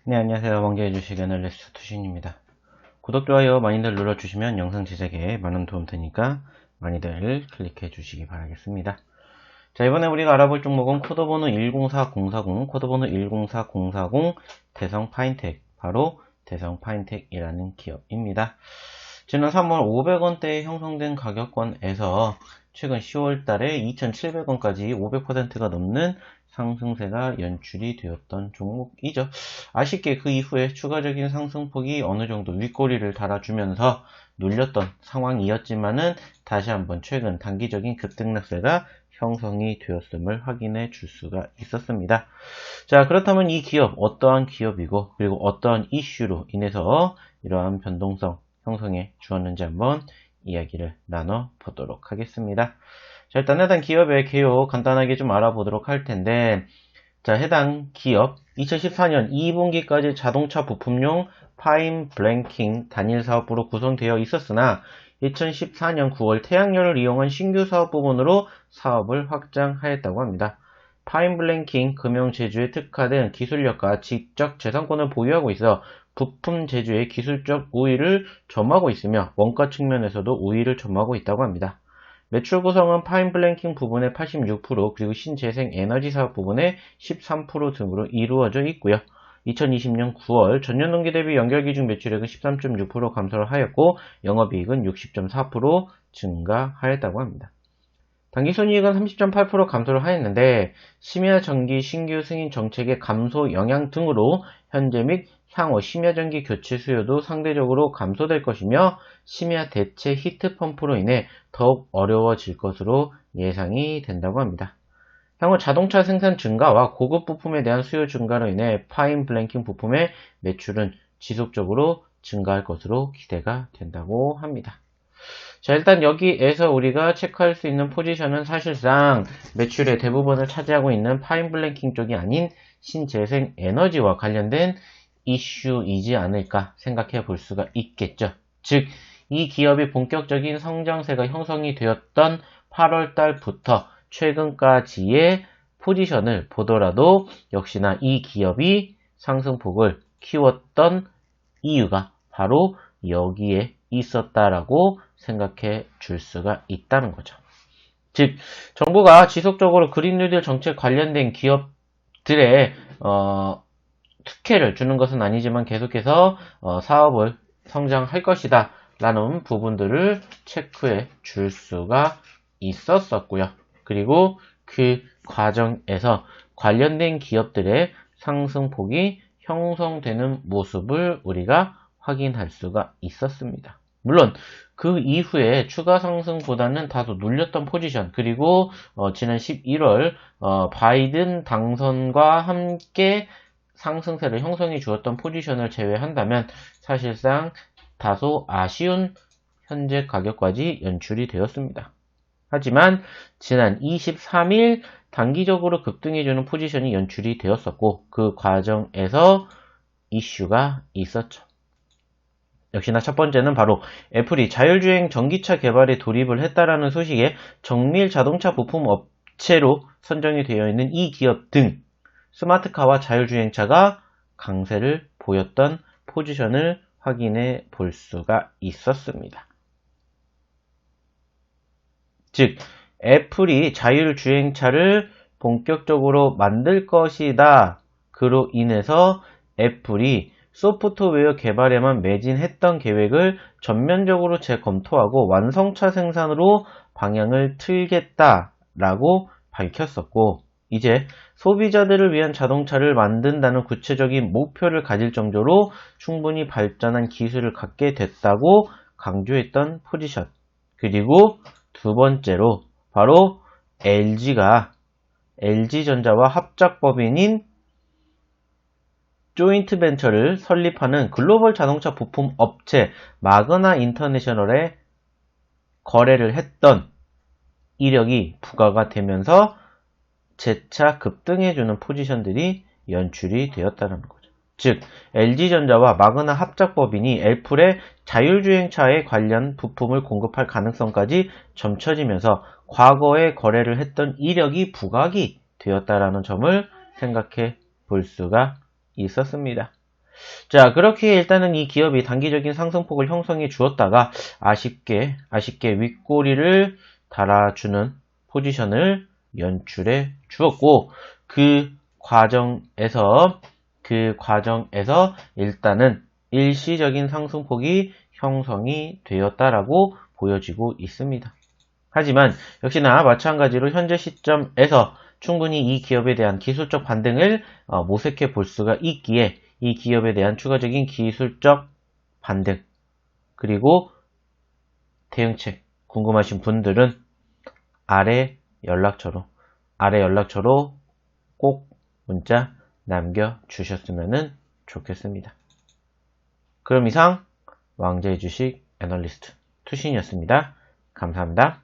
네, 안녕하세요. 원기의 주식 애널리스트 투신입니다. 구독, 좋아요 많이들 눌러주시면 영상 제작에 많은 도움 되니까 많이들 클릭해 주시기 바라겠습니다. 자, 이번에 우리가 알아볼 종목은 코드번호 104040, 코드번호 104040 대성 파인텍, 바로 대성 파인텍이라는 기업입니다. 지난 3월 500원대에 형성된 가격권에서 최근 10월 달에 2,700원까지 500%가 넘는 상승세가 연출이 되었던 종목이죠. 아쉽게 그 이후에 추가적인 상승폭이 어느 정도 윗꼬리를 달아주면서 눌렸던 상황이었지만은 다시 한번 최근 단기적인 급등락세가 형성이 되었음을 확인해 줄 수가 있었습니다. 자, 그렇다면 이 기업 어떠한 기업이고 그리고 어떠한 이슈로 인해서 이러한 변동성 형성해 주었는지 한번 이야기를 나눠 보도록 하겠습니다. 자, 일단 해당 기업의 개요 간단하게 좀 알아보도록 할 텐데, 자, 해당 기업 2014년 2분기까지 자동차 부품용 파인 블랭킹 단일 사업부로 구성되어 있었으나 2014년 9월 태양열을 이용한 신규 사업 부분으로 사업을 확장하였다고 합니다. 파인 블랭킹 금형 제조에 특화된 기술력과 지적 재산권을 보유하고 있어 부품 제조의 기술적 우위를 점하고 있으며 원가 측면에서도 우위를 점하고 있다고 합니다. 매출 구성은 파인 블랭킹 부분의 86% 그리고 신재생 에너지 사업 부분의 13% 등으로 이루어져 있고요. 2020년 9월 전년 동기 대비 연결기준 매출액은 13.6% 감소를 하였고 영업이익은 60.4% 증가하였다고 합니다. 당기순이익은 30.8% 감소를 하였는데 심야전기 신규 승인 정책의 감소 영향 등으로 현재 및 향후 심야전기 교체 수요도 상대적으로 감소될 것이며 심야 대체 히트펌프로 인해 더욱 어려워질 것으로 예상이 된다고 합니다. 향후 자동차 생산 증가와 고급 부품에 대한 수요 증가로 인해 파인 블랭킹 부품의 매출은 지속적으로 증가할 것으로 기대가 된다고 합니다. 자, 일단 여기에서 우리가 체크할 수 있는 포지션은 사실상 매출의 대부분을 차지하고 있는 파인 블랭킹 쪽이 아닌 신재생 에너지와 관련된 이슈이지 않을까 생각해 볼 수가 있겠죠. 즉, 이 기업이 본격적인 성장세가 형성이 되었던 8월 달부터 최근까지의 포지션을 보더라도 역시나 이 기업이 상승폭을 키웠던 이유가 바로 여기에 있었다라고 생각해 줄 수가 있다는 거죠. 즉, 정부가 지속적으로 그린 뉴딜 정책 관련된 기업들의 특혜를 주는 것은 아니지만 계속해서 사업을 성장할 것이다 라는 부분들을 체크해 줄 수가 있었었고요. 그리고 그 과정에서 관련된 기업들의 상승폭이 형성되는 모습을 우리가 확인할 수가 있었습니다. 물론 그 이후에 추가 상승보다는 다소 눌렸던 포지션, 그리고 지난 11월 바이든 당선과 함께 상승세를 형성해 주었던 포지션을 제외한다면 사실상 다소 아쉬운 현재 가격까지 연출이 되었습니다. 하지만 지난 23일 단기적으로 급등해주는 포지션이 연출이 되었었고 그 과정에서 이슈가 있었죠. 역시나 첫 번째는 바로 애플이 자율주행 전기차 개발에 돌입을 했다라는 소식에 정밀 자동차 부품 업체로 선정이 되어 있는 이 기업 등 스마트카와 자율주행차가 강세를 보였던 포지션을 확인해 볼 수가 있었습니다. 즉, 애플이 자율주행차를 본격적으로 만들 것이다. 그로 인해서 애플이 소프트웨어 개발에만 매진했던 계획을 전면적으로 재검토하고 완성차 생산으로 방향을 틀겠다라고 밝혔었고, 이제 소비자들을 위한 자동차를 만든다는 구체적인 목표를 가질 정도로 충분히 발전한 기술을 갖게 됐다고 강조했던 포지션. 그리고 두 번째로 바로 LG가 LG전자와 합작법인인 조인트 벤처를 설립하는 글로벌 자동차 부품 업체 마그나 인터내셔널에 거래를 했던 이력이 부과가 되면서 재차 급등해주는 포지션들이 연출이 되었다는 거죠. 즉, LG전자와 마그나 합작법인이 애플의 자율주행차에 관련 부품을 공급할 가능성까지 점쳐지면서 과거에 거래를 했던 이력이 부각이 되었다는 점을 생각해 볼 수가 있었습니다. 자, 그렇게 일단은 이 기업이 단기적인 상승폭을 형성해 주었다가 아쉽게 윗꼬리를 달아주는 포지션을 연출해 주었고, 그 과정에서 일단은 일시적인 상승폭이 형성이 되었다라고 보여지고 있습니다. 하지만 역시나 마찬가지로 현재 시점에서 충분히 이 기업에 대한 기술적 반등을 모색해 볼 수가 있기에 이 기업에 대한 추가적인 기술적 반등 그리고 대응책 궁금하신 분들은 아래 연락처로 꼭 문자 남겨주셨으면 좋겠습니다. 그럼 이상 왕자의 주식 애널리스트 투신이었습니다. 감사합니다.